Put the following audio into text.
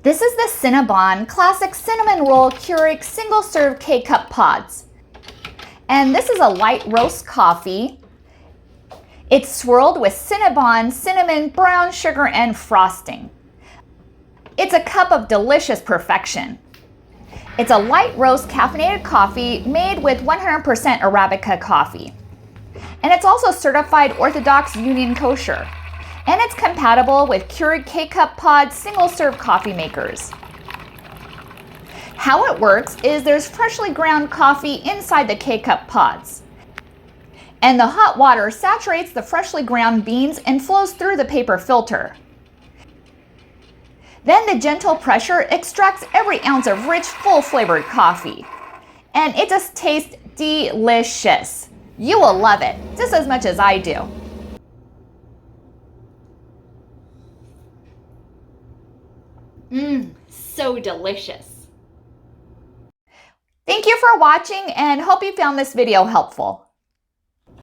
This is the Cinnabon Classic Cinnamon Roll Keurig Single Serve K-Cup Pods. And this is a light roast coffee. It's swirled with Cinnabon, cinnamon, brown sugar, and frosting. It's a cup of delicious perfection. It's a light roast caffeinated coffee made with 100% Arabica coffee. And it's also certified Orthodox Union Kosher. And it's compatible with Keurig K-Cup Pod single-serve coffee makers. How it works is there's freshly ground coffee inside the K-Cup pods. And the hot water saturates the freshly ground beans and flows through the paper filter. Then the gentle pressure extracts every ounce of rich, full-flavored coffee. And it just tastes delicious. You will love it, just as much as I do. So delicious. Thank you for watching and hope you found this video helpful.